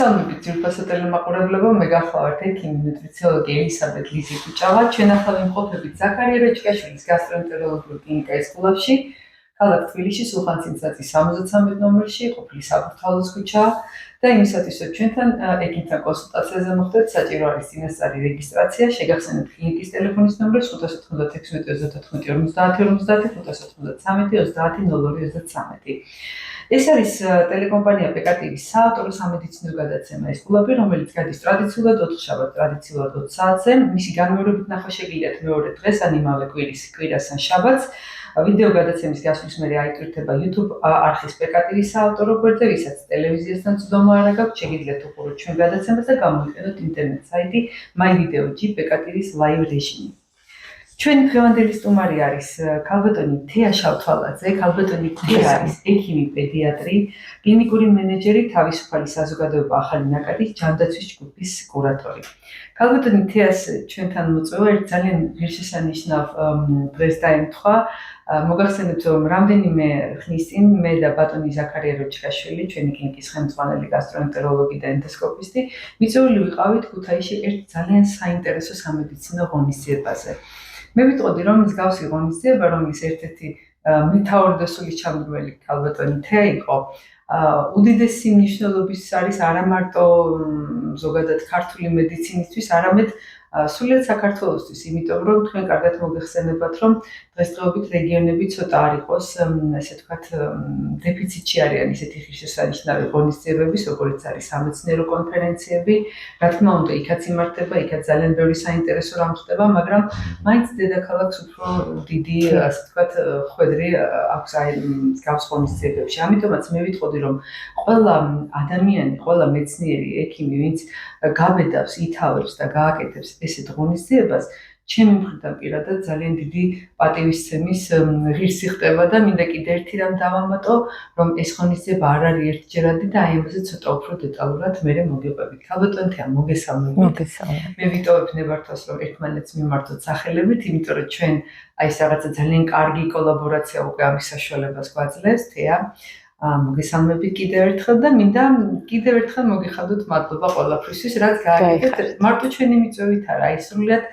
მოგესალმებით ძვირფასო ტელემაყურებლებო, მე გახლავართ ექიმი ნუტრიციოლოგი ელისაბედ ლიზი კუჭავა. ჩვენ ახლა ვიმყოფებით ზაქარია როჭკაშვილის გასტროენტეროლოგიურ კლინიკაში სკოლაში, ქალაქ თბილისში, სულხან-ცინცაძის 73 ნომერში, ყოფილი საბურთალოს ქუჩა და იმისათვის, რომ ჩვენთან ექიმთან კონსულტაციაზე მოხდეთ, საჭირო არის წინასწარი რეგისტრაცია. შეგახსენებთ კლინიკის ტელეფონის ნომრებს 596 30 50 593 30 02 ეს არის ტელეკომპანია პეკატივის საავტორო სამედიცინო გადაცემა ესკულაპი, რომელიც გადის ტრადიციულად 4 შაბათს, ტრადიციულად 20 საათზე. მისი განმეორებით ნახვა შეგიძლიათ მეორე დღეს ან იმავე კვირას ან შაბათს. ვიდეო გადაცემის გასვლის მერე აიტვირთება YouTube არხის პეკატივის საავტორო გვერდზე, ვისაც ტელევიზიასთან ცდომა არ აქვს, შეგიძლიათ უყუროთ ჩვენ გადაცემას და გამოიყენოთ ინტერნეტ საიტი MyVideo-G პეკატივის live რეჟიმი. ჩვენი დღევანდელი სტუმარი არის ქალბატონი თეა შავთვალაძე. ქალბატონი თეა არის ექიმი პედიატრი, კლინიკური მენეჯერი, თავისუფალი საზოგადოება ახალი ნაკადის ჯანდაცვის ჯგუფის კურატორი. ქალბატონი თეას ჩვენთან მოწვევა ერთ ძალიან ღირსშესანიშნავ დღეს დაემთხვა. მოგახსენებთ, რომ რამდენიმე ხნის წინ მე და ბატონი ზაქარია როჭკაშვილი, ჩვენი კლინიკის ხელმძღვანელი გასტროენტეროლოგი და ენდოსკოპისტი, მიწვეული ვიყავით ქუთაისში ერთ ძალიან საინტერესო სამედიცინო ღონისძიებაზე. მე ვიტყოდი, რომ მსგავსი ღონისძიება, რომლის ერთ-ერთი მეთაური და სულისჩამდგმელი ქალბატონი თეა იყო, უდიდესი მნიშვნელობის არის არა მარტო ზოგადად ქართული მედიცინისთვის, არამედ სულიად საქართველოსთვის, იმიტომ რომ თქვენ კარგად მოგეხსენებათ, რომ დღესდღეობით რეგიონები ცოტა არ იყოს, ესე ვთქვათ, დეფიციტში არიან ისეთი ღირსშესანიშნავი ღონისძიებების, როგორც არის სამეცნიერო კონფერენციები. რა თქმა უნდა, იქაც იმართება, იქაც ძალიან ბევრი საინტერესო რამ ხდება, მაგრამ მაინც დედაქალაქს უფრო დიდი, ასე ვთქვათ, ხვედრი აქვს აი მსგავს ღონისძიებებში. ამიტომაც მე ვიტყოდი, რომ ყველა ადამიანი, ყველა მეცნიერი, ექიმი, ვინც გაბედავს, ითავებს და გააკეთებს ესეთ ღონისძიებას, ჩემი მხრიდან პირადად ძალიან დიდი პატივისცემის ღირსი ხდება და მინდა კიდე ერთი რამ დავამატო, რომ ეს ღონისძიება არ არის ერთჯერადი და აი ამაზე ცოტა უფრო დეტალურად მერე მოგიყვებით. ქალბატონი თეა, მოგესალმებით. მე ვიტოვებ ნებართვას, რომ ერთმანეთს მიმართოთ სახელებით, იმიტომ რომ ჩვენ აი ეს რაღაცა ძალიან კარგი კოლაბორაცია უკვე ამის საშუალებას გვაძლევს. თეა, მოგესალმებით კიდევ ერთხელ და მინდა კიდევ ერთხელ მოგიხადოთ მადლობა ყველაფრისთვის, რაც გააკეთეთ. მარტო ჩვენი მიწვევით არა, აი სრულიად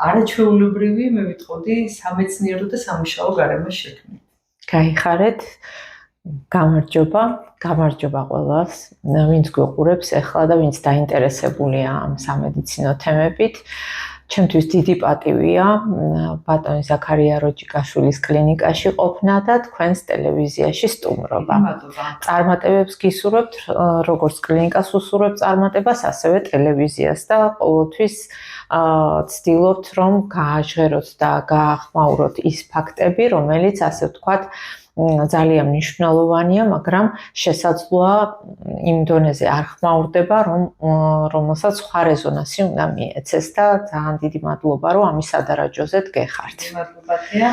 არაჩვეულებრივი, მე ვიტყოდი, სამეცნიერო და სამუშაო გარემოს შექმნით. გაიხარეთ. გამარჯობა ყველას, ვინც გვიყურებს ახლა და ვინც დაინტერესებულია ამ სამედიცინო თემებით. ჩემთვის დიდი პატივია ბატონი ზაქარია როჭკაშვილის კლინიკაში ყოფნა და თქვენს ტელევიზიაში სტუმრობა. წარმატებებს გისურვებთ, როგორც კლინიკას უსურვებთ წარმატებას, ასევე ტელევიზიას და ყოველთვის ცდილობთ, რომ გააჟღეროთ და გაახმაუროთ ის ფაქტები, რომელიც ასე ვთქვათ, ძალიან მნიშვნელოვანია, მაგრამ შესაძლოა იმ დონეზე არ ხმაურდება, რომელსაც სხვა რეზონანსი უნდა მიეცეს და ძალიან დიდი მადლობა, რომ ამის სადარაჯოზე დგეხართ. მადლობა თეა.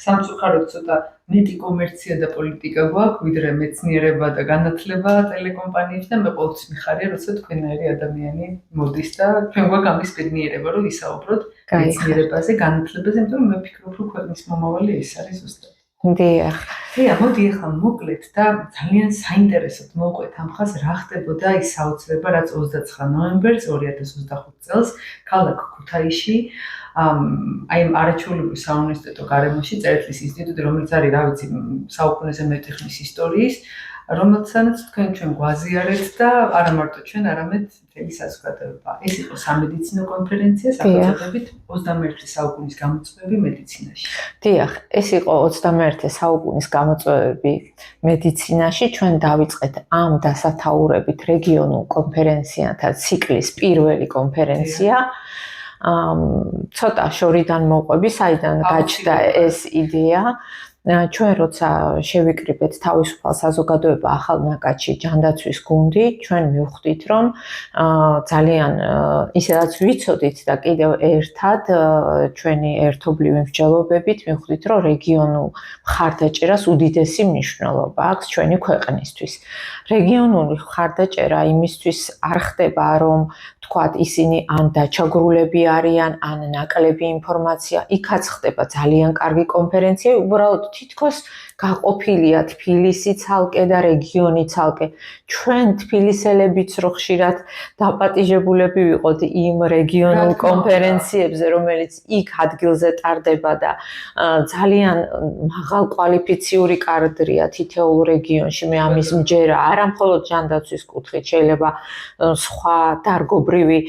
სამწუხაროდ ცოტა მეტი კომერცია და პოლიტიკა გვაქვს, ვიდრე მეცნიერება და განათლება ტელეკომპანიებში და მე ყოველთვის მიხარია, როცა თქვენაერი ადამიანი მოდის და ჩვენ გვაქვს ამის ბედნიერება, რომ ვისაუბროთ მეცნიერებაზე, განათლებაზე, იმიტომ რომ მე ვფიქრობ, რომ ქვეყნის მომავალი ეს არის ზუსტად. დიახ. თეა, მოდი ახლა მოკლედ და ძალიან საინტერესოდ მოვყვეთ ამ ხაზს, რა ხდებოდა ის საოცრება, რაც 29 ნოემბერს 2025 წელს ქალაქ ქუთაისში აი ამ არაჩვეულებრივ საუნივერსიტეტო გარემოში წერეთლის ინსტიტუტი, რომელიც არის, რა ვიცი, საუკუნეზე მეტი ხნის ისტორიის, რომელსაც ჩვენ გვაზიარეთ და არა მარტო ჩვენ, არამედ მთელი საზოგადოება. ეს იყო სამედიცინო კონფერენცია სახელწოდებით 21 საუკუნის გამოწვევები მედიცინაში. დიახ, ეს იყო 21 საუკუნის გამოწვევები მედიცინაში. ჩვენ დავიწყეთ ამ დასათაურებით რეგიონულ კონფერენციათა ციკლის პირველი კონფერენცია. ცოტა შორიდან მოყვები, საიდან გაჩნდა ეს იდეა. ჩვენ როცა შევიკრიბეთ თავისუფალ საზოგადოება ახალ ნაკადში ჯანდაცვის გუნდი, ჩვენ მივხვდით, რომ ძალიან ისედაც ვიცოდით და კიდევ ერთად ჩვენი ერთობლივი მსჯელობებით მივხვდით, რომ რეგიონულ მხარდაჭერას უდიდესი მნიშვნელობა აქვს ჩვენი ქვეყნისთვის. რეგიონული მხარდაჭერა იმისთვის არ ხდება, რომ თქვათ ისინი ან დაჩაგრულები არიან, ან ნაკლები ინფორმაცია, იქაც ხდება ძალიან კარგი კონფერენცია, უბრალოდ თითქოს გაყოფილია თბილისი ცალკე და რეგიონი ცალკე. ჩვენ თბილისელებიც რო ხშირად დაპატიჟებულები ვიყოთ იმ რეგიონულ კონფერენციებზე, რომელიც იქ ადგილზე ტარდება და ძალიან მაღალ კვალიფიციური კადრია თითოეულ რეგიონში. მე ამის მჯერა არა მხოლოდ ჯანდაცვის კუთხით, შეიძლება სხვა დარგობრივი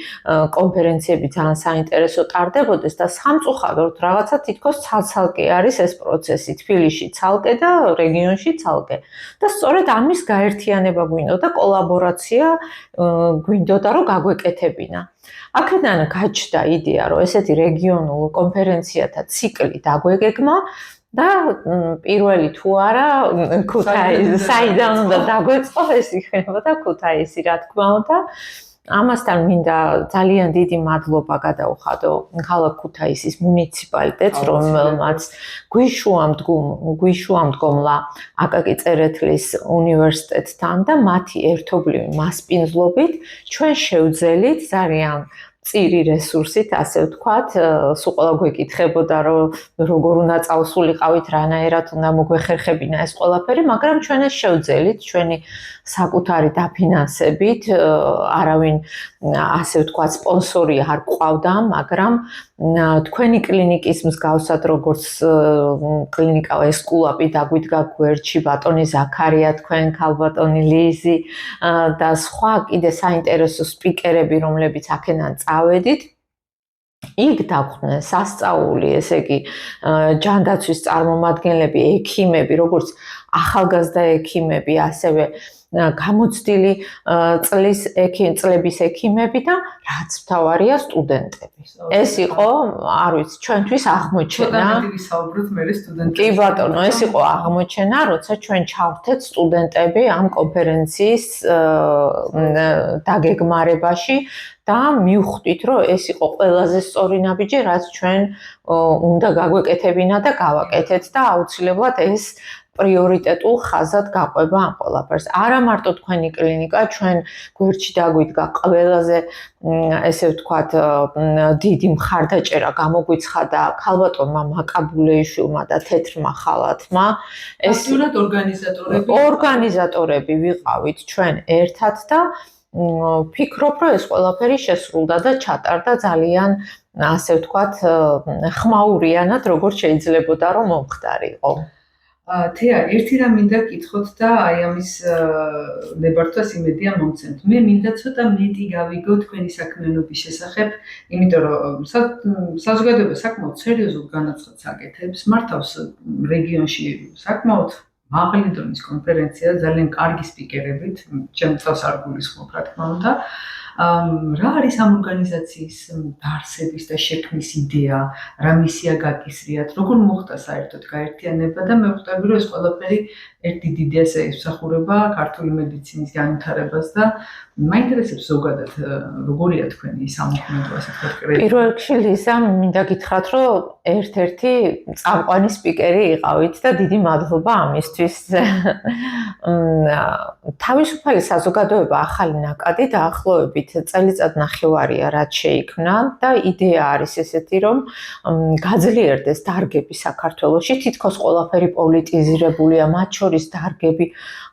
კონფერენციები ძალიან საინტერესო ტარდებოდეს და სამწუხაროდ რაღაცა თითქოს ცალ-ცალკე არის ეს პროცესი თბილისში ცალკე და რეგიონში ცალკე. და სწორედ ამის გაერთიანება გვინდოდა, კოლაბორაცია გვინდოდა, რომ გაგვეკეთებინა. აქედან გაჩნდა იდეა, რომ ესეთი რეგიონულ კონფერენციათა ციკლი დაგვეგეგმა და პირველი თუ არა ქუთაისი საიდან უნდა დაგვეწყო ეს იქნებოდა ქუთაისი რა თქმა უნდა. ამასთან მინდა ძალიან დიდი მადლობა გადაუხადო ქალაქ ქუთაისის მუნიციპალიტეტს, რომელმაც გვიშუამდგომლა აკაკი წერეთლის უნივერსიტეტთან და მათი ერთობლივი მასპინძლობით ჩვენ შევძელით ძალიან წირი რესურსით, ასე ვთქვათ, სულ ყველა გვეკითხებოდა, რომ როგორ უნდა წავსულიყავით, რანაირად უნდა მოგვეხერხებინა ეს ყველაფერი, მაგრამ ჩვენ ეს შევძელით, ჩვენი საკუთარი დაფინანსებით, არავინ ასე ვთქვათ, სპონსორი არ გვყავდა, მაგრამ თქვენი კლინიკის მსგავსად, როგორც კლინიკა ესკულაპი დაგვიდგა გვერდში, ბატონი ზაქარია, თქვენ ქალბატონი ლიზი და სხვა კიდე საინტერესო სპიკერები, რომლებიც აქედან წავედით. იქ დაგვხდნენ სასწაული, ესე იგი, ჯანდაცვის წარმომადგენლები, ექიმები, როგორც ახალგაზრდა ექიმები, ასევე გამოცდილი წლების ექიმები და რაც მთავარია სტუდენტები. ეს იყო, არ ვიცი, ჩვენთვის აღმოჩენა. ვისაუბროთ მე სტუდენტებს. კი ბატონო, ეს იყო აღმოჩენა, როცა ჩვენ ჩავხდეთ სტუდენტები ამ კონფერენციის დაგეგმარებაში და მივხვდით, რომ ეს იყო ყველაზე სწორი ნაბიჯი, რაც ჩვენ უნდა გაგვეკეთებინა და გავაკეთეთ და აუცილებლად ეს პრიორიტეტულ ხაზად გაყვება ამ ყველაფერს. არა მარტო თქვენი კლინიკა, ჩვენ გვერდში დაგვიდგა ყველაზე ესე ვთქვათ, დიდი მხარდაჭერა გამოგვიცხადა ქალბატონმა მაკაბულეიშვილმა და თეთრმა ხალათმა. ეს ორგანიზატორები ვიყავით ჩვენ ერთად და ვფიქრობ, რომ ეს ყველაფერი შესრულდა და ჩატარდა ძალიან, ასე ვთქვათ, ხმაურიანად, როგორც შეიძლებოდა რომ მომხდარიყო. თეა, ერთი რამ მინდა გკითხოთ და აი ამის ნებართვას იმედია მომცემთ. მე მინდა ცოტა მეტი გავიგო თქვენი საქმიანობის შესახებ, იმიტომ რომ საზოგადოება საკმაოდ სერიოზულ განაცხადს აკეთებს, მართავს რეგიონში საკმაოდ მაღალი დონის კონფერენცია, ძალიან კარგი სპიკერებით, ჩემს თავს არ გულისხმობ, რა თქმა უნდა. რა არის ამ ორგანიზაციის დაარსების და შექმნის იდეა, რა მისია გაკისრიათ, როგორ მოხდა საერთოდ გაერთიანება და მე ვხვდები, რომ ეს ყველაფერი ერთი დიდი ასე ემსახურება ქართული მედიცინის განვითარებას და მაინტერესებს ზოგადად როგორია თქვენი სამოქმედო ასე ვთქვათ კრედიტი. პირველ რიგში ლიზა, მინდა გითხრათ, რომ ერთ-ერთი წამყვანი სპიკერი იყავით და დიდი მადლობა ამისთვის. თავისუფალი საზოგადოება ახალი ნაკადი დაახლოებით წელიწად ნახევარია რაც შეიქმნა და იდეა არის ესეთი, რომ გაძლიერდეს დარგები საქართველოში, თითქოს ყველაფერი პოლიტიზირებულია, მათ შორის დარგები.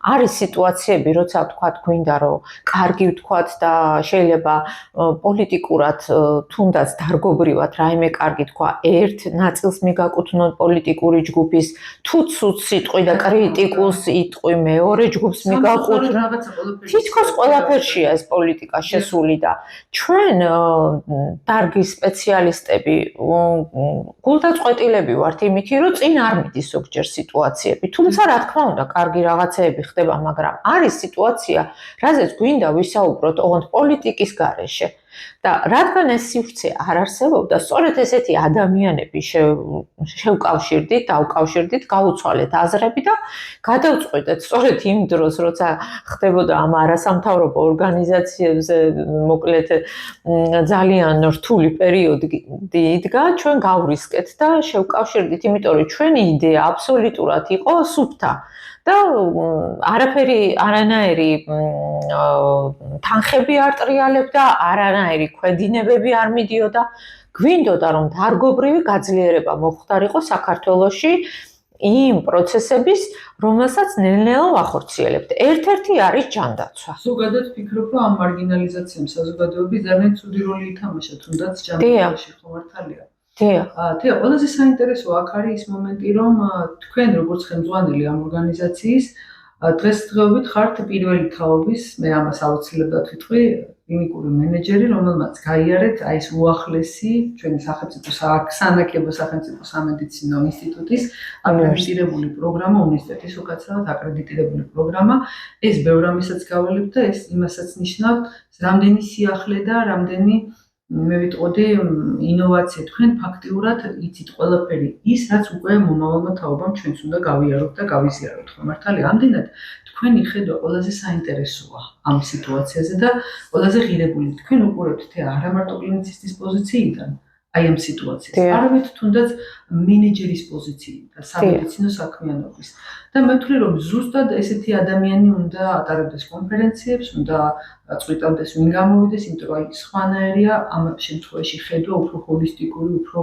არის სიტუაციები, როცა ვთქვათ, გვინდა რომ კარგი ვთქვათ და შეიძლება პოლიტიკურად თუნდაც დარგობრივად რაიმე კარგი თქვა, ერთ ნაწილს მიგაკუთვნონ პოლიტიკური ჯგუფის თუ ცუდ სიტყვი და კრიტიკულ სიტყვი მეორე ჯგუფს მიგაკუთვნონ. თითქოს ყველაფერშია ეს პოლიტიკა შესული და ჩვენ დარგის სპეციალისტები გულდაწყვეტილები ვართ იმითი, რომ წინ არ მიდის ზოგჯერ სიტუაციები. თუმცა რა თქმა უნდა, კარგი რაღაცეები ხდება, მაგრამ არის სიტუაცია, რაზეც გვინდა ვისაუბროთ ოღონდ პოლიტიკის გარეშე. და რადგან ეს სივრცე არ არსებობდა, სწორედ ესეთი ადამიანები შევკავშირდით, დავკავშირდით, გაუცვალეთ აზრები და გადავწყვეტეთ სწორედ იმ დროს, როცა ხდებოდა ამ არასამთავრობო ორგანიზაციებზე, მოკლედ ძალიან რთული პერიოდი იდგა, ჩვენ გავრისკეთ და შევკავშირდით, იმიტომ რომ ჩვენი იდეა აბსოლუტურად იყო სუფთა. და არანაირი თანხები არ ტრიალებდა, არანაირი ქვედინებები არ მიდიოდა. გვინდოდა რომ დარგობრივი გაძლიერება მოხდარიყო საქართველოში იმ პროცესების, რომელსაც ნელ-ნელა ვახორციელებთ. ერთ-ერთი არის ჯანდაცვა. ზოგადად ფიქრობ, რომ ამ მარგინალიზაციამ საზოგადოების ძალიან ცუდი როლი ითამაშა, თუნდაც ჯანდაცვაში ხო მართალია. დიახ. თეო, ყველაზე საინტერესო აქ არის ის მომენტი, რომ თქვენ როგორც ხელმძღვანელი ამ ორგანიზაციის დღესდღეობით ხართ პირველი თაობის, მე ამას აუცილებლად ვიტყვი, კლინიკური მენეჯერი, რომელმაც გაიარეთ აი ეს უახლესი ჩვენი სახელმწიფო სანაკებო სახელმწიფო სამედიცინო ინსტიტუტის აკრედიტირებული პროგრამა, უნივერსიტეტის უკაცრავად აკრედიტირებული პროგრამა. ეს ბევრ ამასაც გავალებ და ეს იმასაც ნიშნავს, რამდენი სიახლე და რამდენი მე ვიტყოდი ინოვაცია თქვენ ფაქტიურად იცით ყველაფერი ის, რაც უკვე მომავალმა თაობამ ჩვენც უნდა გავიაროთ და გავიზიაროთ, ხო მართალია? ამდენად თქვენი ხედვა ყველაზე საინტერესოა ამ სიტუაციაზე და ყველაზე ღირებული. თქვენ უყურებთ არა მარტო კლინიცისტის პოზიციიდან, აი ამ სიტუაციას, არამედ თუნდაც მენეჯერის პოზიციიდან, სამედიცინო საქმიანობის. და მე ვთვლი, რომ ზუსტად ესეთი ადამიანი უნდა ატარებდეს კონფერენციებს, უნდა წვიტავდეს ვინ გამოვიდეს, იმიტომ რომ სხვანაირია ამ შემთხვევაში ხედვა უფრო ჰოლისტიკური, უფრო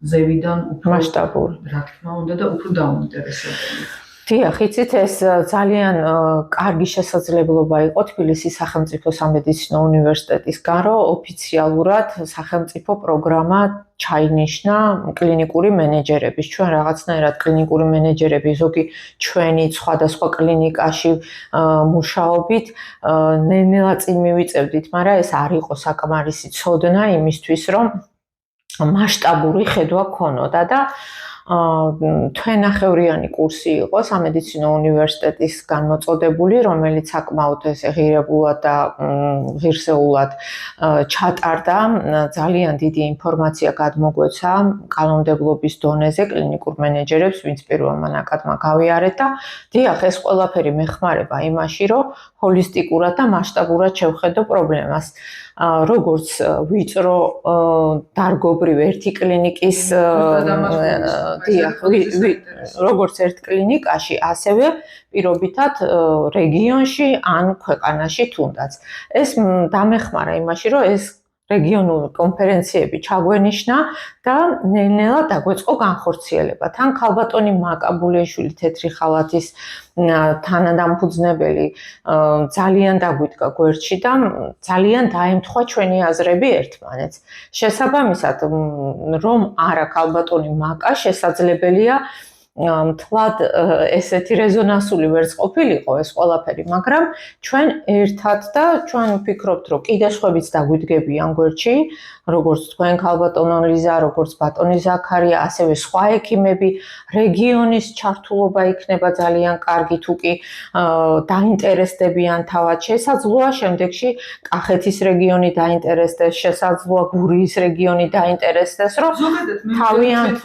ზევიდან, უფრო მასშტაბური, რა თქმა უნდა და უფრო დაუნტერესებული. დიახ, იცით ეს ძალიან კარგი შესაძლებლობა იყო თბილისის სახელმწიფო სამედიცინო უნივერსიტეტის გარო ოფიციალურად სახელმწიფო პროგრამა ჩაინიშნა კლინიკური მენეჯერების. ჩვენ რაღაცნაირად კლინიკური მენეჯერები ზოგი ჩვენი სხვადასხვა კლინიკაში მუშაობით ნელ-ნელა წინ მივიწევდით, მაგრამ ეს არ იყო საკმარისი ცოდნა იმისთვის, რომ მასშტაბური ხედვა ქონოდა და თვენახევრიანი კურსი იყო სამედიცინო უნივერსიტეტის განმოწოდებული, რომელიც საკმაოდ ღირებულად და ღირსეულად ჩატარდა. ძალიან დიდი ინფორმაცია გადმოგვეცა კანონმდებლობის დონეზე კლინიკურ მენეჯერებს, ვინც პირველმა ნაკადმა გავიარეთ და დიახ, ეს ყველაფერი მეხმარება იმაში, რომ ჰოლისტიკურად და მასშტაბურად შევხედო პრობლემას. როგორც ვიწრო დარგობრივ ერთი კლინიკის როგორც ერთ კლინიკაში, ასევე პირობითად რეგიონში ან ქვეყანაში თუნდაც. ეს დამეხმარა იმაში, რომ ეს რეგიონული კონფერენციები ჩაგვენიშნა და ნელ-ნელა დაგვეწყო განხორციელება. თან ქალბატონი მაკაბულიშვილი თეთრი ხალათის თანადამფუძნებელი ძალიან დაგვიდგა გვერდში და ძალიან დაემთხვა ჩვენი აზრები ერთმანეთს. შესაბამისად, რომ არა ქალბატონი მაკა შესაძლებელია მთლად ესეთი რეზონანსული ვერც ყოფილიყო ეს ყველაფერი, მაგრამ ჩვენ ერთად და ჩვენ ვფიქრობთ, რომ კიდე სხვაებიც დაგვიდგებიან გვერდში, როგორც თქვენ ქალბატონო ლიზა, როგორც ბატონი ზაქარია, ასევე სხვა ექიმები, რეგიონის ჩართულობა იქნება ძალიან კარგი, თუ კი დაინტერესდებიან თავად. შესაძლოა შემდეგში კახეთის რეგიონი დაინტერესდეს, შესაძლოა გურიის რეგიონი დაინტერესდეს, რომ თავიანთ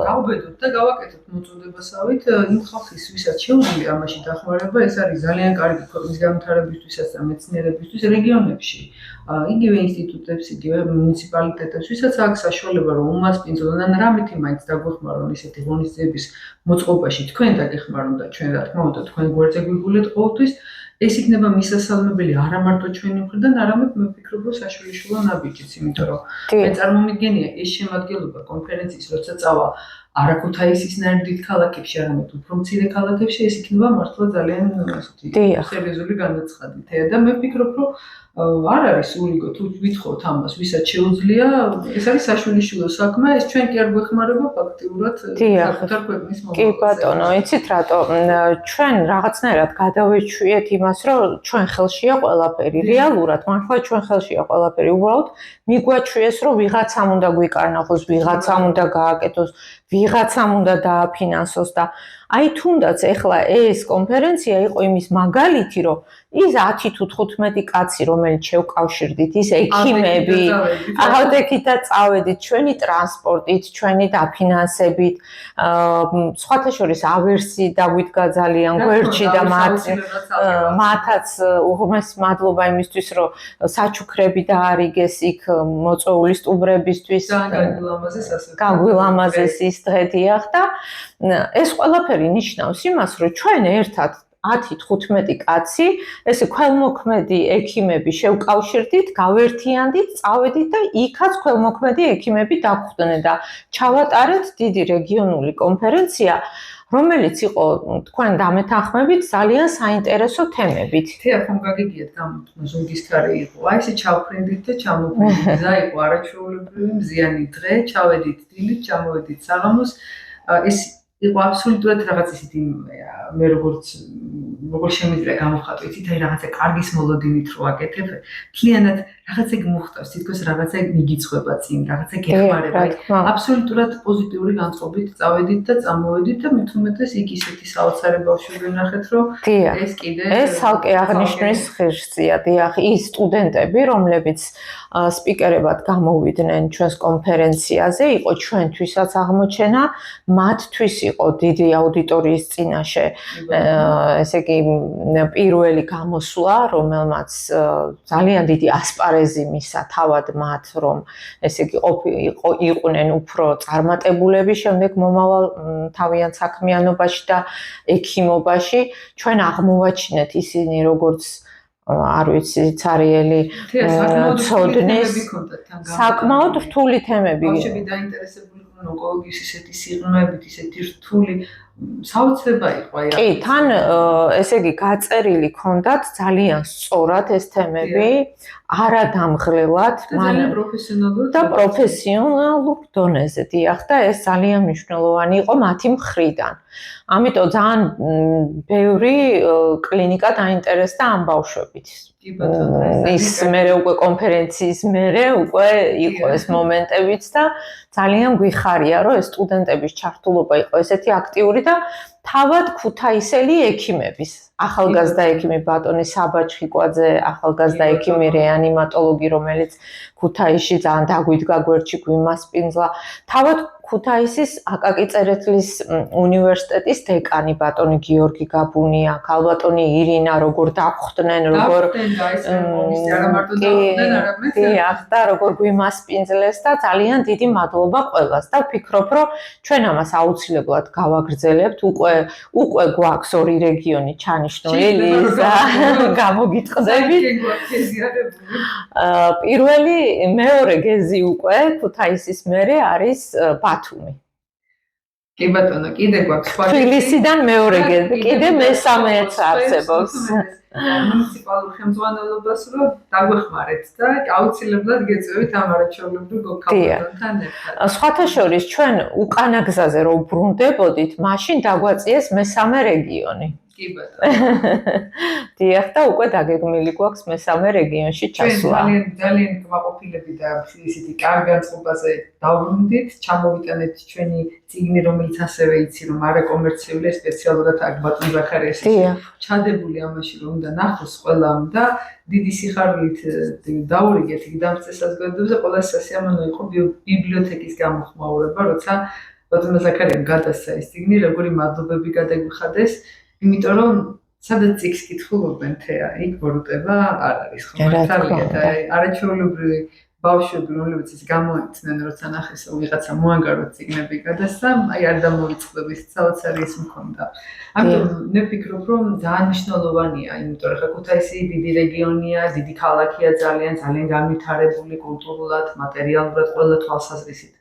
გავბედოთ და გავაკეთოთ მოწოდებასავით იმ ხალხის, ვისაც შეუძლია ამაში დახმარება, ეს არის ძალიან კარგი ქვეყნის განვითარებისთვისაც და მეცნიერებისთვის რეგიონებში. იგივე ინსტიტუტებს, იგივე მუნიციპალიტეტებს, ვისაც აქვს საშუალება, რომ უმასპინძლონ ან რამითი მაინც დაგვეხმარონ ისეთი ღონისძიების მოწყობაში, თქვენ დაგეხმარონ და ჩვენ რა თქმა უნდა თქვენ გვერდზე გვიგულეთ ყოველთვის, ეს იქნება მისასალმებელი არა მარტო ჩვენი მხრიდან, არამედ მე ვფიქრობ, რომ საშვილიშვილო ნაბიჯიც, იმიტომ რომ მე წარმომიდგენია ეს შემადგენლობა კონფერენციის, როცა წავა არა ქუთაისის ნაირ ქალაქებში, არამედ უფრო მცირე ქალაქებში, ეს იქნება მართლა ძალიან სერიოზული განაცხადი. და მე ვფიქრობ, რომ არ არის სულიგო თუ ვითხოვთ ამას, ვისაც შეუძლია, ეს არის საშვილიშვილო საქმე, ეს ჩვენ კი არ გვეხმარება ფაქტიურად საკუთარ ქვეყნის მომავალს. კი ბატონო, იცით რატო? ჩვენ რაღაცნაირად გადავეჩვიეთ იმას, რომ ჩვენ ხელშია ყველაფერი, რეალურად მართლა ჩვენ ხელშია ყველაფერი, უბრალოდ მიგვაჩვიეს, რომ ვიღაცამ უნდა გვიკარნახოს, ვიღაცამ უნდა გააკეთოს, ვიღაცამ უნდა დააფინანსოს და აი თუნდაც ეხლა ეს კონფერენცია იყო იმის მაგალითი, რომ ის 10 თუ 15 კაცი, რომელიც შევკავშირდით, ის ექიმები, აღდექით და წავედით ჩვენი ტრანსპორტით, ჩვენი დაფინანსებით, სხვათა შორის ავერსი დაგვიდგა ძალიან გვერდში და მათაც უღრმესი მადლობა იმისთვის, რომ საჩუქრები დაარიგეს იქ მოწვეული სტუმრებისთვის, გაგვილამაზეს ის დღე დიახ და ეს ყველაფერი ნიშნავს იმას, რომ ჩვენ ერთად 10-15 კაცი, ესე ქველმოქმედი ექიმები შევკავშირდით, გავერთიანდით, წავედით და იქაც ქველმოქმედი ექიმები დაგვხვდნენ და ჩავატარეთ დიდი რეგიონული კონფერენცია, რომელიც იყო თქვენ დამეთანხმებით ძალიან საინტერესო თემებით. თეატრომ გაგიგიათ გამოთქმა ზურგის ქარი იყო. აი ესე ჩავფრინდით და ჩამოფრინდით. და იყო არაჩვეულებრივი მზიანი დღე, ჩავედით დილით, ჩამოვედით საღამოს. ეს იყო აბსოლუტურად რაღაც ისეთი მე როგორც შემიძლია გამოვხატო, იცით, აი რაღაცა კარგის მოლოდინით რო აკეთებ, მთლიანად რაღაცა მოხდავს, თითქოს რაღაცა მიგიწვება წინ, რაღაცა გეხმარება. აბსოლუტურად პოზიტიური განწყობით წავედით და წამოვედით და მით უმეტეს იქ ისეთი საოცარი ბავშვები ვნახეთ, რომ ეს კიდე ეს ცალკე აღნიშნვის ღირსია. დიახ, ის სტუდენტები, რომლებიც სპიკერებად გამოვიდნენ ჩვენს კონფერენციაზე, იყო ჩვენთვისაც აღმოჩენა, მათთვის იყო დიდი აუდიტორიის წინაშე, ესე იგი პირველი გამოსვლა, რომელმაც ძალიან დიდი ასპარეზი მისცა თავად მათ, რომ ესე იგი იყვნენ უფრო წარმატებულები შემდეგ მომავალ თავიანთ საქმიანობაში და ექიმობაში. ჩვენ აღმოვაჩინეთ ისინი როგორც არ ვიცი, ცარიელი ცოდნის საკმაოდ რთული თემები. ბავშვები დაინტერესებული იყვნენ ონკოლოგიის ისეთი სიღრმეებით, ისეთი რთული საოცრება იყო აი. კი, თან ესე იგი გაწერილი ქონდათ ძალიან სწორად ეს თემები, არადამღლელად, ძალიან პროფესიონალურად და პროფესიონალურ დონეზე. დიახ, და ეს ძალიან მნიშვნელოვანი იყო მათი მხრიდან. ამიტომ ძალიან ბევრი კლინიკა დაინტერესდა ამ ბავშვებით. ის მერე უკვე კონფერენციის მერე უკვე იყო ეს მომენტებიც და ძალიან გვიხარია, რომ ეს სტუდენტების ჩართულობა იყო ესეთი აქტიური და თავად ქუთაისელი ექიმების, ახალგაზრდა ექიმი ბატონი საბა ჩხიკვაძე, ახალგაზრდა ექიმი რეანიმატოლოგი, რომელიც ქუთაისში ძალიან დაგვიდგა გვერდში გვიმასპინძლა, თავად ქუთაისის აკაკი წერეთლის უნივერსიტეტის დეკანი ბატონი გიორგი გაბუნია, ქალბატონი ირინა, როგორ დახვდნენ, როგორ და როგორ გვიმასპინძლეს და ძალიან დიდი მადლობა ყველას და ვფიქრობ, რომ ჩვენ ამას აუცილებლად გავაგრძელებთ, უკვე გვაქვს ორი რეგიონი ჩანიშნული, ლიზა, გამოგიტყდებით. პირველი, მეორე გეზი უკვე ქუთაისის მერე არის ბათუმი. კი ბატონო, კიდე გვაქვს სხვა. თბილისიდან მეორე გეზი, კიდე მესამეც არსებობს. მუნიციპალურ ხელმძღვანელობას რომ დაგვეხმარეთ და აუცილებლად გეწევით ამ არაჩვეულებრივ გოქალბატონთან ერთად. სხვათა შორის ჩვენ უკანა გზაზე რომ ბრუნდებოდით, მაშინ დაგვაწიეს მესამე რეგიონი. კი ბატონო. დიახ, და უკვე დაგეგმილი გვაქვს მესამე რეგიონში ჩასვლა. ძალიან გვაყოფილები და ისეთი კარგ განწყობაზე დავბრუნდით, ჩამოვიტანეთ ჩვენი წიგნი, რომელიც ასევე იცი, რომ არაკომერციულია, სპეციალურად აქ ბატონ ზაქარიას ჩადებული ამაში, რომ უნდა ნახოს ყველამ და დიდი სიხარულით დაურიგეთ იქ დამწესასგებლებზე, ყველა სასიამოვნო იყო ბიბლიოთეკის გამოხმაურება, როცა ბატონ ზაქარიამ გადასცა ეს წიგნი, როგორი მადლობები გადაგვიხადეს. იმიტომ რომ სადაც წიგნს კითხულობენ თეა, იქ ბოროტება არ არის ხო მართალია და არაჩვეულებრივი ბავშვები, რომლებიც ის გამოიწნენ, როცა ნახეს რომ ვიღაცა მოანგაროთ წიგნები გადასცა, აი არ დამოვიწყდების საოცარი ის მქონდა. ამიტომ მე ვფიქრობ, რომ ძალიან მნიშვნელოვანია, იმიტომ რომ ქუთაისი დიდი რეგიონია, დიდი ქალაქია, ძალიან განვითარებული კულტურულად, მატერიალურად, ყველა თვალსაზრისით.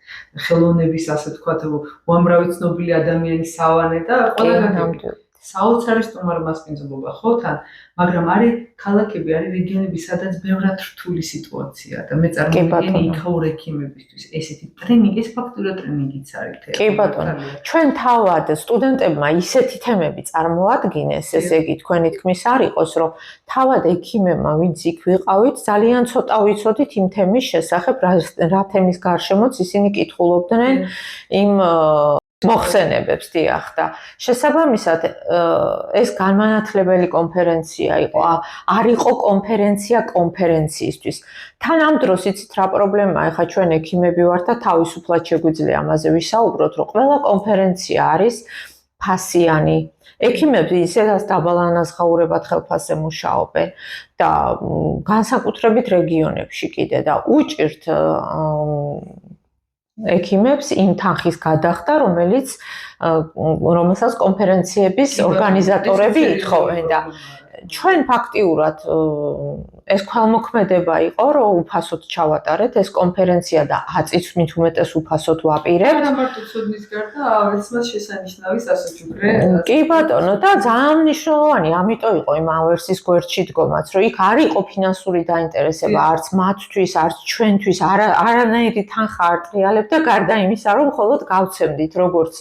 ხელოვნების, ასე ვთქვათ, უამრავი ცნობილი ადამიანის სავანე და ყველა გადამდგა. საოცარი სტუმარ მასპინძლობა ხო თან, მაგრამ არის ქალაქები, არის რეგიონები, სადაც ბევრად რთული სიტუაცია და მე წარმოვიდგენი იქაურ ექიმებისთვის ესეთი ტრენინგი, ეს ფაქტურად ტრენინგიც არის. კი ბატონო, ჩვენ თავად სტუდენტებმა ისეთი თემები წარმოადგინეს, ესე იგი თქვენი თქმის არ იყოს, რომ თავად ექიმებმა, ვინც იქ ვიყავით, ძალიან ცოტა ვიცოდით იმ თემის შესახებ, რა თემის გარშემოც ისინი კითხულობდნენ იმ მოხსენებებს, დიახ, და შესაბამისად ეს განმანათლებელი კონფერენცია იყო, არ იყო კონფერენცია კონფერენციისთვის. თან ამ დროს იცით რა პრობლემაა, ეხლა ჩვენ ექიმები ვართ და თავისუფლად შეგვიძლია ამაზე ვისაუბროთ, რომ ყველა კონფერენცია არის ფასიანი. ექიმები ისედაც დაბალანაზღაურებად ხელფასზე მუშაობენ და განსაკუთრებით რეგიონებში კიდე და უჭირთ ექიმებს იმ თანხის გადახდა, რომელსაც კონფერენციების ორგანიზატორები ითხოვენ და ჩვენ ფაქტიურად ეს ქველმოქმედება იყო, რომ უფასოდ ჩავატარეთ ეს კონფერენცია და 10 წუთს მით უმეტეს უფასოდ ვაპირებთ. არა მარტო ცოდნის გარდა, ეს მას შესანიშნავი სასოჩუქრე. კი ბატონო, და ძალიან მნიშვნელოვანი, ამიტომ იყო იმ ავერსის გვერდში დგომაც, რომ იქ არ იყო ფინანსური დაინტერესება არც მათთვის, არც ჩვენთვის, არანაირი თანხა არ ტრიალებდა გარდა იმისა, რომ მხოლოდ გავცემდით როგორც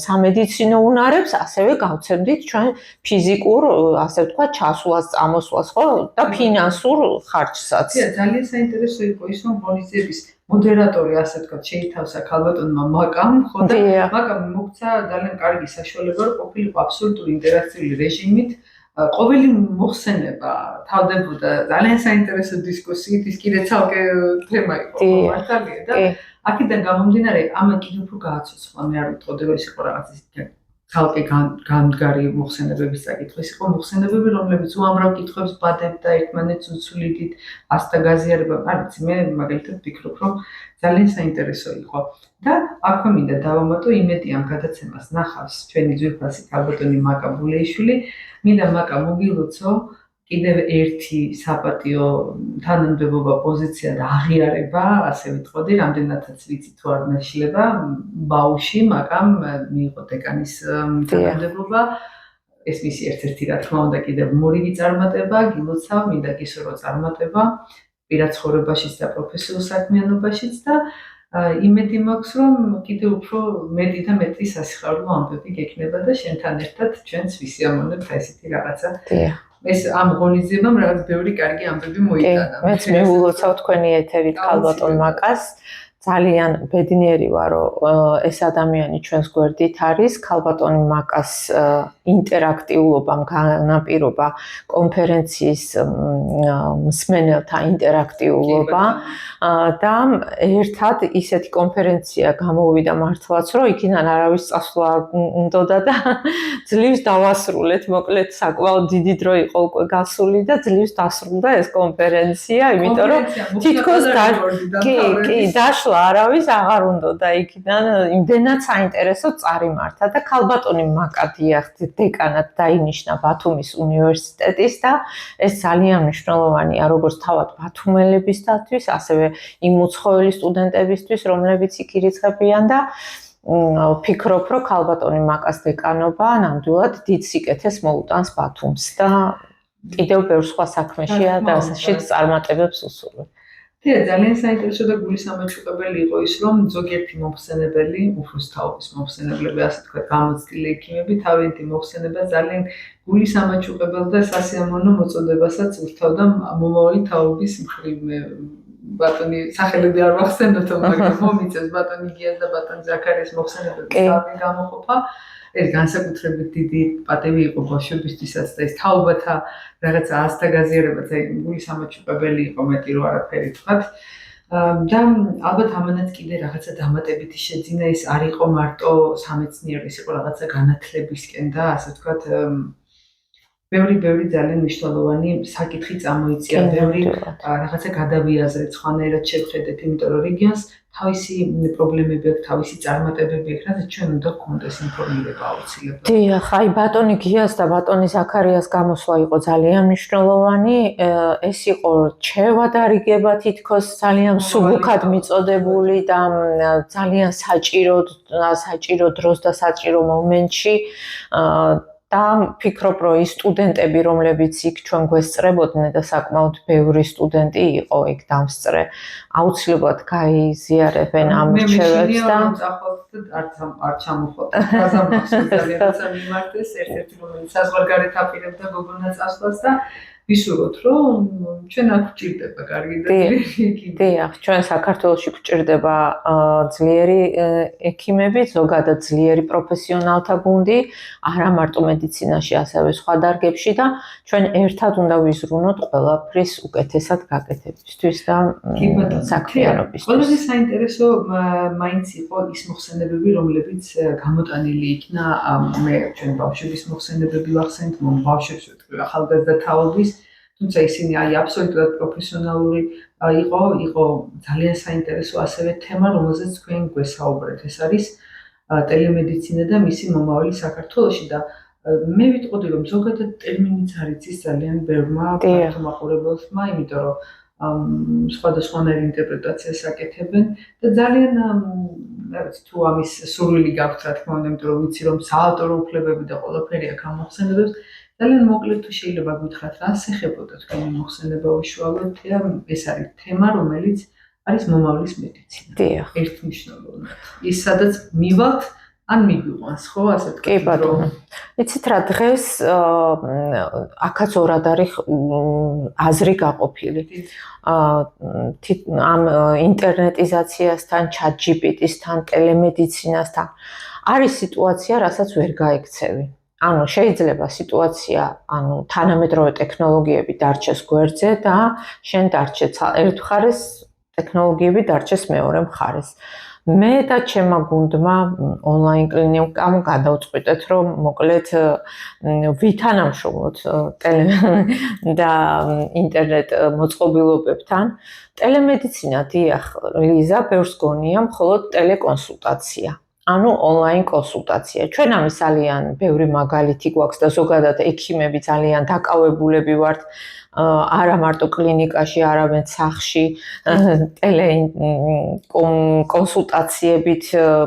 სამედიცინო უნარებს, ასევე გავცემდით ჩვენ ფიზიკურ, ასე ვთქვათ, ჩასვლას, წამოსვლას, ხო, და ფინანსურ ხარჯსაც. ძალიან საინტერესო იყო ის, რომ ღონისძიების მოდერატორი, ასე ვთქვათ, შეითავსა ქალბატონმა მაკამ, ხო და მაკამ მოგცა ძალიან კარგი საშუალება, რომ ყოფილიყო აბსოლუტური ინტერაქციული რეჟიმით. ყოველი მოხსენება თავდებოდა ძალიან საინტერესო დისკუსიით, ის კიდე ცალკე თემა იყო მართალია და აქედან გამომდინარე, ამან კიდევ უფრო გააცოცხლა, მე არ ვიტყოდი, რომ ის იყო რაღაც ცალკე გამდგარი მოხსენებების საკითხი, ის იყო მოხსენებები, რომლებიც უამრავ კითხვებს ბადებდა ერთმანეთს უცვლიდით, ასთა გაზიარება, არ ვიცი, მე მაგალითად ვფიქრობ, რომ ძალიან საინტერესო იყო. და აქვე მინდა დავამატო იმედი ამ გადაცემას ნახავს ჩვენი ძვირფასი ქალბატონი მაკა ბულეიშვილი, მინდა მაკა მოგილოცო კიდევ ერთი საპატიო თანამდებობა პოზიცია და აღიარება, ასე ვიტყოდი, რამდენადაც ვიცი თუ არ მეშლება, ბაუში მაკამ მიიღო დეკანის თანამდებობა. ეს მისი ერთ-ერთი რა თქმა უნდა კიდევ მორიგი წარმატება, გილოცავ, მინდა გისურვო წარმატება პირად ცხოვრებაშიც და პროფესიულ საქმიანობაშიც და იმედი მაქვს, რომ კიდევ უფრო მეტი და მეტი სასიხარულო ამბები გექნება და შენთან ერთად ჩვენც ვისიამოვნებთ ესეთი რაღაცა. ეს ამ ღონისძიებამ რაღაც ბევრი კარგი ამბები მოიტანა. მეც მივულოცავ თქვენი ეთერით ქალბატონ მაკას. ძალიან ბედნიერი ვარ, რომ ეს ადამიანი ჩვენს გვერდით არის, ქალბატონი მაკას ინტერაქტიულობამ განაპირობა კონფერენციის მსმენელთა ინტერაქტიულობა და ერთად ისეთი კონფერენცია გამოვიდა მართლაც, რომ იქიდან არავის წასვლა არ უნდოდა და ძლივს დავასრულეთ, მოკლედ საკმაოდ დიდი დრო იყო უკვე გასული და ძლივს დასრულდა ეს კონფერენცია, იმიტომ რომ თითქოს კი დაშლა არავის აღარ უნდოდა იქიდან იმდენად საინტერესო წარიმართა და ქალბატონი მაკა დიახთ დეკანად დაინიშნა ბათუმის უნივერსიტეტის და ეს ძალიან მნიშვნელოვანია როგორც თავად ბათუმელებისათვის, ასევე იმ უცხოელი სტუდენტებისთვის, რომლებიც იქ ირიცხებიან და ვფიქრობ, რომ ქალბატონი მაკას დეკანობა ნამდვილად დიდ სიკეთეს მოუტანს ბათუმს და კიდევ ბევრ სხვა საქმეშია და ასაშიც წარმატებებს უსურვებ. ძალიან საინტერესო და გულისამაჩუყებელი იყო ის, რომ ზოგიერთი მომხსენებელი, უფროს თაობის მომხსენებლები, ასე თქვა, გამოცდილი ექიმები, თავიანთი მოხსენება ძალიან გულისამაჩუყებელ და სასიამოვნო მოწოდებასაც ურთავდა მომავალი თაობის მხრივ. ბატონი სახელები არ ვახსენდოთ, მაგრამ მომიწევს ბატონი გიას და ბატონი ზაქარიას მოხსენებების თავი გამოყოფა. ეს განსაკუთრებით დიდი პატივი იყო ბავშვებისთვისაც და ეს თაობათა რაღაცა ასთა გაზიარება გულისამაჩუყებელი იყო, მეტი რო არაფერი თქვათ. და ალბათ ამანაც კიდე რაღაცა დამატებითი შეძინა, ის არ იყო მარტო სამეცნიერო, ის იყო რაღაცა განათლებისკენ და ასე ვთქვათ, ბევრი ძალიან მნიშვნელოვანი საკითხი წამოიწია, ბევრი რაღაცა გადავიაზრეთ, სხვანაირად შევხედეთ, იმიტომ რომ რეგიონს თავისი პრობლემები აქვს, თავისი წარმატებები აქვს, რაც ჩვენ უნდა გქონდეს ინფორმირება აუცილებლად. დიახ, აი ბატონი გიას და ბატონი ზაქარიას გამოსვლა იყო ძალიან მნიშვნელოვანი. ეს იყო რჩევა და რიგება თითქოს ძალიან მსუბუქად მიწოდებული და ძალიან საჭირო დროს და საჭირო მომენტში და ვფიქრობ, რომ ის სტუდენტები, რომლებიც იქ ჩვენ გვესწრებოდნენ და საკმაოდ ბევრი სტუდენტი იყო იქ დამსწრე, აუცილებლად გაიზიარებენ ამ რჩევებს და არ ჩამოხვდა. გაზამახსოვს ძალიან როცა მიმართეს ერთ-ერთი რომელიც საზღვარგარეთ აპირებდა გოგონა წასვლას და ვისურვოთ, რომ ჩვენ აქ გვჭირდება კარგი და ძლიერი. დიახ, ჩვენ საქართველოში გვჭირდება ძლიერი ექიმები, ზოგადად ძლიერი პროფესიონალთა გუნდი, არა მარტო მედიცინაში, ასევე სხვა დარგებში და ჩვენ ერთად უნდა ვიზრუნოთ ყველაფრის უკეთესად გაკეთებისთვის და საქმიანობისთვის. ყველაზე საინტერესო მაინც იყო ის მოხსენებები, რომლებიც გამოტანილი იქნა, მე ჩვენ ბავშვების მოხსენებები ვახსენთ, ბავშვებს ვეთქვი ახალგაზრდა თაობის, თუმცა ისინი აბსოლუტურად პროფესიონალური იყო ძალიან საინტერესო ასევე თემა, რომელზეც თქვენ გვესაუბრეთ. ეს არის ტელემედიცინა და მისი მომავალი საქართველოში და მე ვიტყოდი რომ ზოგადად ტერმინიც არ იცის ძალიან ბევრმა ქართულ მაყურებელმა, იმიტომ რომ სხვადასხვანაირი ინტერპრეტაციას აკეთებენ და ძალიან რა ვიცი თუ ამის სურვილი გაქვთ რა თქმა უნდა, იმიტომ რომ ვიცი რომ საავტორო უფლებები და ყველაფერი აქ ამოხსენებებს ძალიან მოკლედ თუ შეიძლება გითხრათ რა ასეხებოდა თქვენი მოხსენება უშუალოდ ეს არის თემა რომელიც არის მომავლის მედიცინა. ერთმნიშვნელოვნად. ის სადაც მივალთ ან მიგვიყვანს, ხო, ასე ვთქვათ. კი ბატონო. იცით რა დღეს აქაც ორად არის აზრი გაყოფილი. ამ ინტერნეტიზაციასთან, ChatGPT-სთან, ტელემედიცინასთან არის სიტუაცია, რასაც ვერ გაიქცევი. ანუ შეიძლება სიტუაცია, თანამედროვე ტექნოლოგიები დარჩეს გვერდზე და შენ დარჩე ერთ მხარეს, ტექნოლოგიები დარჩეს მეორე მხარეს. მე და ჩემმა გუნდმა ონლაინ კლინიკამ გადავწყვიტეთ, რომ მოკლედ ვითანამშრომლოთ და ინტერნეტ მოწყობილობებთან. ტელემედიცინა, დიახ, ლიზა, ბევრს გონია მხოლოდ ტელეკონსულტაცია. ანუ ონლაინ კონსულტაცია. ჩვენ ამის ძალიან ბევრი მაგალითი გვაქვს და ზოგადად ექიმები ძალიან დაკავებულები ვართ არა მარტო კლინიკაში, არამედ სახლში ტელეკონსულტაციებით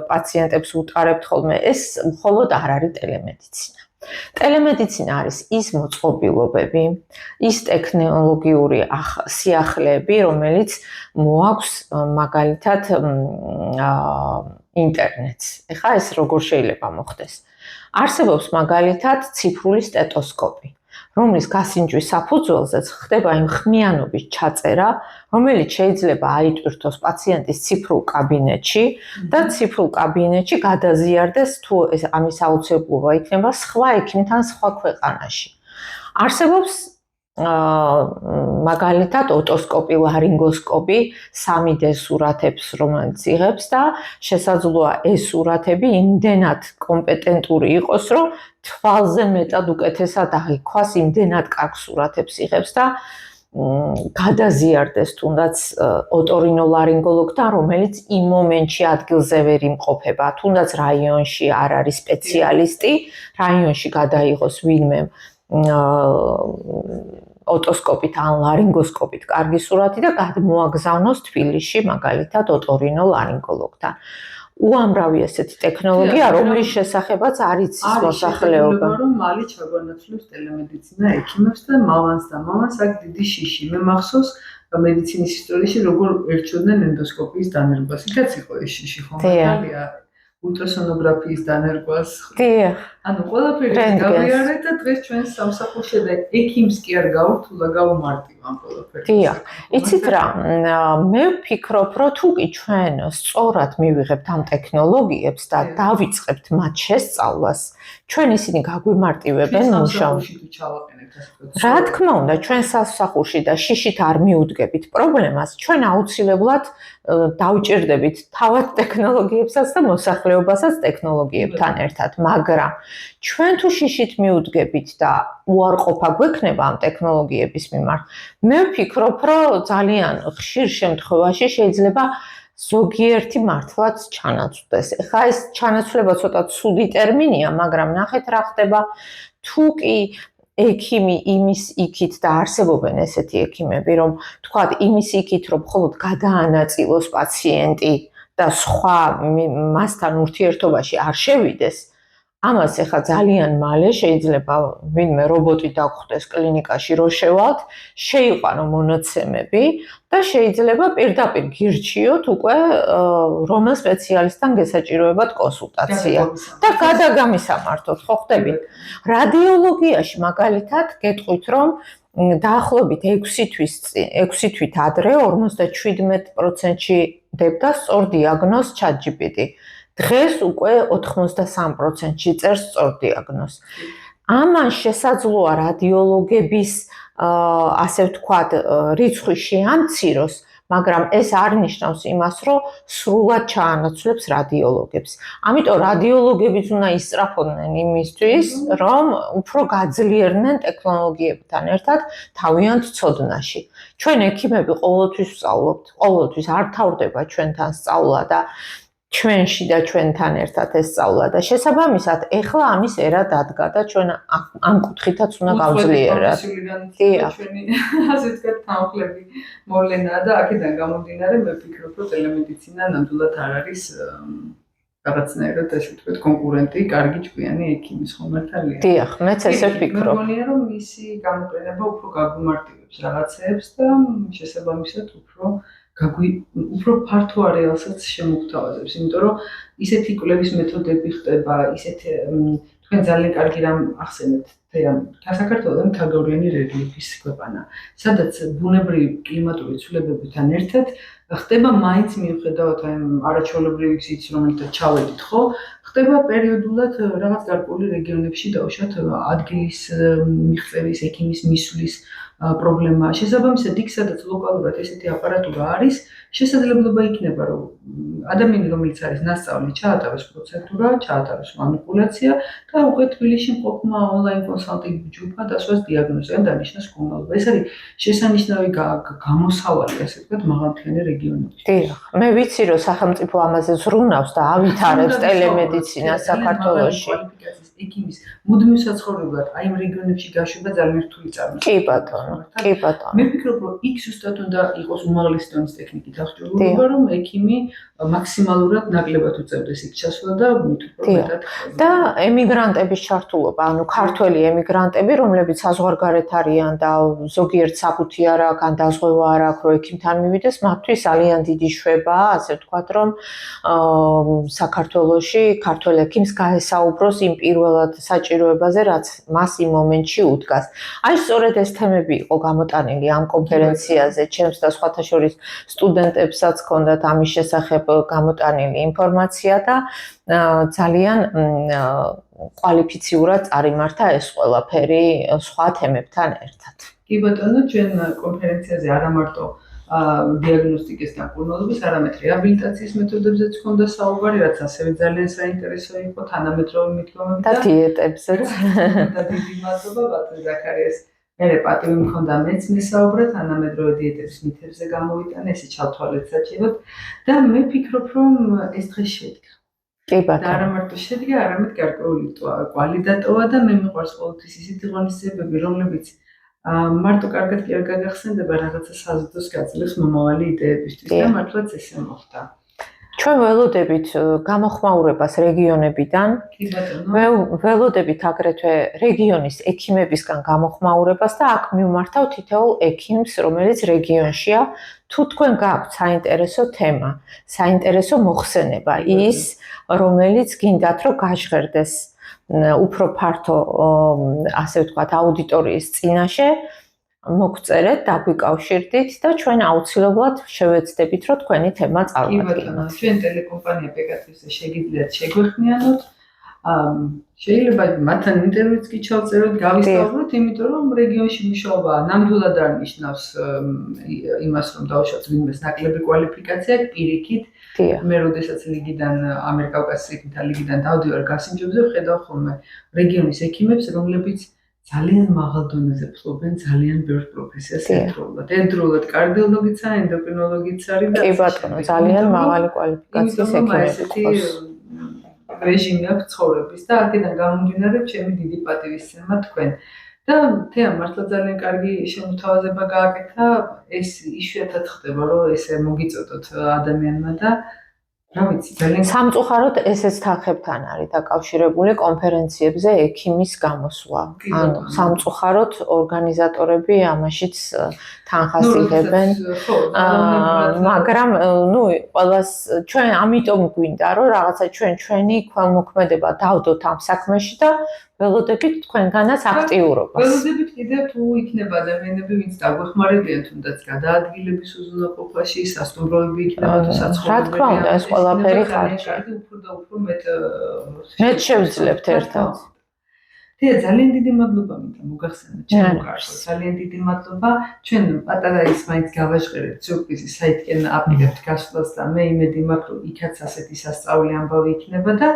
პაციენტებს უტარებთ ხოლმე. ეს მხოლოდ არ არის ტელემედიცინა. ტელემედიცინა არის ის მოწყობილობები, ის ტექნოლოგიური სიახლეები, რომელიც მოაქვს მაგალითად ინტერნეტს. ეხლა ეს როგორ შეიძლება მოხდეს? არსებობს მაგალითად ციფრული სტეტოსკოპი, რომლის გასინჯვის საფუძველზეც ხდება იმ ხმიანობის ჩაწერა, რომელიც შეიძლება აიტვირთოს პაციენტის ციფრულ კაბინეტში და ციფრულ კაბინეტში გადაზიარდეს თუ ამის აუცილებლობა იქნება სხვა ექიმთან სხვა ქვეყანაში. არსებობს მაგალითად ოტოსკოპი, ლარინგოსკოპი 3D სურათებს რომელიც იღებს და შესაძლოა ეს სურათები იმდენად კომპეტენტური იყოს, რომ თვალზე მეტად უკეთესად აღიქვას, იმდენად კარგ სურათებს იღებს და გადაზიარდეს თუნდაც ოტორინოლარინგოლოგთან, რომელიც იმ მომენტში ადგილზე ვერ იმყოფება, თუნდაც რაიონში არ არის სპეციალისტი, რაიონში გადაიღოს ვინმე ოტოსკოპით ან ლარინგოსკოპით კარგი სურათი და გადმოაგზავნოს თბილისში მაგალითად ოტორინოლარინგოლოგთან. უამრავი ესეთი ტექნოლოგია, რომლის შესახებაც არ იცის მოსახლეობა. რომ მალე ჩაგვანაცვლებს ტელემედიცინა ექიმებს და მამას და მამას აქ დიდი შიში. მე მახსოვს მედიცინის ისტორიაში როგორ ერჩოდნენ ენდოსკოპიის დანერგვას. იქაც იყო ეს შიში, ხო? მაგალია ულტრასონოგრაფიის დანერგვას. დიახ. ანუ ყველაფერი გავიარეთ და დღეს ჩვენ სამსახურში და ექიმს კი არ გაურთულა, გაუმარტივა ამ ყველაფერს. დიახ. იცით რა, მე ვფიქრობ, რომ თუ კი ჩვენ სწორად მივიღებთ ამ ტექნოლოგიებს და დავიწყებთ მათ შესწავლას, ჩვენ ისინი გაგვიმარტივებენ მუშაობაში. რა თქმა უნდა, ჩვენ სასახურში და შიშით არ მიუდგებით პრობლემას, ჩვენ აუცილებლად დავჭირდებით თავად ტექნოლოგიებსაც და მოსახლეობასაც ტექნოლოგიებთან ერთად, მაგრამ ჩვენ თუ შიშით მიუდგებით და უარყოფა გვექნება ამ ტექნოლოგიების მიმართ, მე ვფიქრობ, რომ ძალიან ხშირ შემთხვევაში შეიძლება ზოგიერთი მართლაც ჩანაცვლდეს. ეხლა ეს ჩანაცვლება ცოტა ცუდი ტერმინია, მაგრამ ნახეთ რა ხდება, თუ კი ექიმი იმის იქით და არსებობენ ესეთი ექიმები, რომ თქვათ იმის იქით, რომ მხოლოდ გადაანაწილოს პაციენტი და სხვა მასთან ურთიერთობაში არ შევიდეს, ამას ეხლა ძალიან მალე შეიძლება ვინმე რობოტი დაგხვდეს კლინიკაში რო შევალთ, შეიყვანო მონაცემები და შეიძლება პირდაპირ გირჩიოთ უკვე რომელ სპეციალისტთან გესაჭიროებათ კონსულტაცია და გადაგამისამართოთ, ხო ხდებით? რადიოლოგიაში მაგალითად გეტყვით, რომ დაახლოებით 6 თვით ადრე 57%-ში დებდა სწორ დიაგნოზს ChatGPT. დღეს უკვე 83%-ში წერს სწორ დიაგნოზს. ამან შესაძლოა რადიოლოგების, ასე ვთქვათ, რიცხვი შეამციროს, მაგრამ ეს არ ნიშნავს იმას, რომ სრულად ჩაანაცვლებს რადიოლოგებს. ამიტომ რადიოლოგებიც უნდა ისწრაფოდნენ იმისთვის, რომ უფრო გაძლიერდნენ ტექნოლოგიებთან ერთად თავიანთ ცოდნაში. ჩვენ ექიმები ყოველთვის ვსწავლობთ, ყოველთვის არ თავდება ჩვენთან სწავლა და ჩვენში და ჩვენთან ერთად ესწავლა და შესაბამისად ეხლა ამის ერა დადგა და ჩვენ ამ კუთხითაც უნდა გავძლიეროთ. ჩვენი ასე ვთქვათ თანხლები მოვლენაა და აქედან გამომდინარე მე ვფიქრობ რომ ტელემედიცინა ნამდვილად არ არის რაღაცნაირად ასე ვთქვათ კონკურენტი კარგი ჭკვიანი ექიმის ხომ მართალია? დიახ, მეც ესე ვფიქრობ. მეგონია რომ მისი გამოყენება უფრო გაგუმარტივებს რაღაცეებს და შესაბამისად უფრო ფართო არეალსაც შემოგთავაზებს, იმიტომ რომ ისეთი კვლევის მეთოდები ხდება, თქვენ ძალიან კარგი რამ ახსენეთ, საქართველოს მთაგორიანი რელიეფის ქვეყანა, სადაც ბუნებრივი კლიმატური ცვლილებებთან ერთად ხდება მაინც მიუხედავად ამ არაჩვეულებრივი გზით, რომელთაც ჩავედით, ხო? ხდება პერიოდულად რაღაც გარკვეული რეგიონებში დაუშვათ ადგილის მიღწევის, ექიმის მისვლის პრობლემაა. შესაბამისად, იქ სადაც ლოკალურად ესეთი აპარატურა არის, შესაძლებლობა იქნება, რომ ადამიანი, რომელიც არის ნასწავლი, ჩაატაროს პროცედურა, ჩაატაროს მანიპულაცია და უკვე თბილისში მყოფმა ონლაინ კონსალტინგ ჯგუფმა დასვას დიაგნოზი ან დანიშნოს ხუმრობა. ეს არის შესანიშნავი გამოსავალი, ასე ვთქვათ, მაღალმთიანი რეგიონებში. დიახ, მე ვიცი, რომ სახელმწიფო ამაზე ზრუნავს და ავითარებს ტელემედიცინას საქართველოში. ექიმის მუდმივ საცხოვრებლად აი იმ რეგიონებში გაშვება ძალიან რთული წარმოშობა. კი ბატონო, კი ბატონო. მე ვფიქრობ, რომ იქ ზუსტად უნდა იყოს უმაღლესი დონის ტექნიკით აღჭურვილობა, რომ ექიმი მაქსიმალურად ნაკლებად უწევდეს იქ ჩასვლა და მით უფრო მეტად და ემიგრანტების ჩართულობა, ანუ ქართველი ემიგრანტები, რომლებიც საზღვარგარეთ არიან და ზოგიერთ საფუთი არ აქვს, ან დაზღვევა არ აქვს, რომ ექიმთან მივიდეს, მათთვის ძალიან დიდი შვებაა, ასე ვთქვათ, რომ საქართველოში ქართველ ექიმს გაესაუბროს იმ პირველად საჭიროებაზე, რაც მას იმ მომენტში უდგას. აი სწორედ ეს თემები იყო გამოტანილი ამ კონფერენციაზე, ჩემს და სხვათა შორის სტუდენტებსაც ჰქონდათ ამის შესახებ გამოტანილი ინფორმაცია და ძალიან კვალიფიციურად წარიმართა ეს ყველაფერი სხვა თემებთან ერთად. კი ბატონო, ჩვენ კონფერენციაზე არა მარტო დიაგნოსტიკის დაყრდნობით, არამედ რეაბილიტაციის მეთოდებზეც ჰქონდა საუბარი, რაც ასევე ძალიან საინტერესო იყო, თანამედროვე მიდგომები და დიეტებზეც. და დიდი მადლობა ბატონ ზაქარიას. მე პატივი მქონდა მეც მესაუბრა თანამედროვე დიეტების მითებზე გამოვიტანე, ესე ჩავთვალეთ საჭიროდ და მე ვფიქრობ, რომ ეს დღეს შედგა. კი ბატონო. და არა მარტო შედგა, არამედ გარკვეული კვალიდატოვა და მე მიყვარს ყოველთვის ისეთი ღონისძიებები, რომლებიც მარტო კარგად კი არ გაგახსენდება, რაღაცა საზრდოს გაძლევს მომავალი იდეებისთვის და მართლაც ესე მოხდა. ჩვენ ველოდებით გამოხმაურებას რეგიონებიდან, ველოდებით აგრეთვე რეგიონის ექიმებისგან გამოხმაურებას და აქ მივმართავ თითოეულ ექიმს, რომელიც რეგიონშია, თუ თქვენ გაქვთ საინტერესო თემა, საინტერესო მოხსენება, ის, რომელიც გინდათ, რომ გაჟღერდეს უფრო ფართო, ასე ვთქვათ, აუდიტორიის წინაშე, მოგწერეთ, დაგვიკავშირდით და ჩვენ აუცილებლად შევეცდებით, რომ თქვენი თემა წარუდგინოთ. ჩვენ ტელეკომპანია პეგატისზე შეგიძლიათ შეგვეხმიანოთ. შეიძლება მათთან ინტერვიუც კი ჩავწეროთ, გავისწავლოთ, იმიტომ რომ რეგიონში მუშაობა ნამდვილად არ ნიშნავს იმას, რომ დავუშვათ ვინმეს ნაკლები კვალიფიკაცია, პირიქით. მე როდესაც ლიგიდან, ამერიკავკასიის ექიმთა ლიგიდან დავდივარ გასინჯებზე, ვხედავ ხოლმე რეგიონის ექიმებს, რომლებიც ძალიან მაღალ დონეზე ფლობენ ძალიან ბევრ პროფესიას ერთდროულად. ერთდროულად კარდიოლოგიც, ენდოკრინოლოგიც არის და კი ბატონო, ძალიან მაღალი კვალიფიკაციის ექიმები. რეჟიმი აქვს ცხოვრების და აქედან გამომდინარე, ჩემი დიდი პატივისცემა თქვენ. და თეა მართლა ძალიან კარგი შემოთავაზება გააკეთა, ეს იშვიათად ხდება, რომ ესე მოგიწოდოთ ადამიანმა და რა ვიცი, ძალიან სამწუხაროდ ესეც თანხებთან არის დაკავშირებული კონფერენციებზე ექიმის გამოსვლა. ანუ სამწუხაროდ ორგანიზატორები ამაშიც თანხას იღებენ. მაგრამ ყველას ჩვენ ამიტომ გვინდა, რომ რაღაცა ჩვენი ქველმოქმედება დავდოთ ამ საქმეში და ველოდებით თქვენგანაც აქტიურობას. ველოდებით კიდევ თუ იქნება ადამიანები, ვინც დაგვეხმარებიან თუნდაც გადაადგილების უზრუნველყოფაში, სასტუმროები იქნება თუ საცხოვრებელი. რა თქმა უნდა, ეს ყველაფერი ხარჯია. უფრო და უფრო მეტ შევძლებთ ერთად. ძალიან დიდი მადლობა მინდა მოგახსენოთ ჩემო კარგო. ძალიან დიდი მადლობა. ჩვენ პატარა ის მაინც გავაჟღერებთ სიურპრიზი საითკენ აპირებთ გასვლას და მე იმედი მაქვს, რომ იქაც ასეთი სასწაული ამბავი იქნება და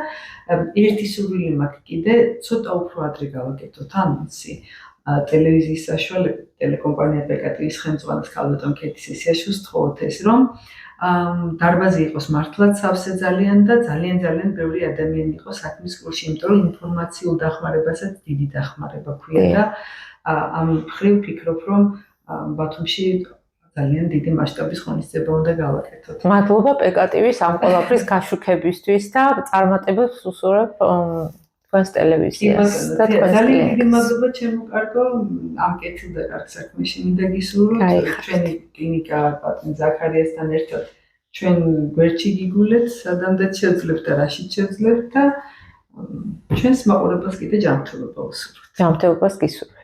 ერთი სურვილი მაქვს კიდე, ცოტა უფრო ადრე გავაკეთოთ ანონსი. ტელევიზიის საშუალებით ტელეკომპანია პეგატის ხელმძღვანელის ქალბატონ ქეთის ესიაშვილს თხოვოთ ეს, რომ დარბაზი იყოს მართლაც სავსე ძალიან და ძალიან ბევრი ადამიანი იყოს საქმის კურსში, იმიტომ რომ ინფორმაციულ დახმარებასაც დიდი დახმარება ქვია და ამ მხრივ ვფიქრობ, რომ ბათუმში ძალიან დიდი მასშტაბის ღონისძიება უნდა გავაკეთოთ. მადლობა პეკატივის ამ ყველაფრის გაშუქებისთვის და წარმატებებს უსურვებ თქვენს ტელევიზიას და თქვენს ძალიან დიდი მადლობა ჩემო კარგო, ამ კეთილდაკარგ საქმეში მინდა გისურვოთ. ჩვენი კლინიკა პატიმ ზაქარიასთან ერთად ჩვენ გვერდში გიგულეთ, სადამდეც შევძლებთ და რაშიც შევძლებთ და ჩვენს მაყურებელს კიდე ჯანმრთელობა უსურვებთ. ჯანმრთელობას გისურვებ.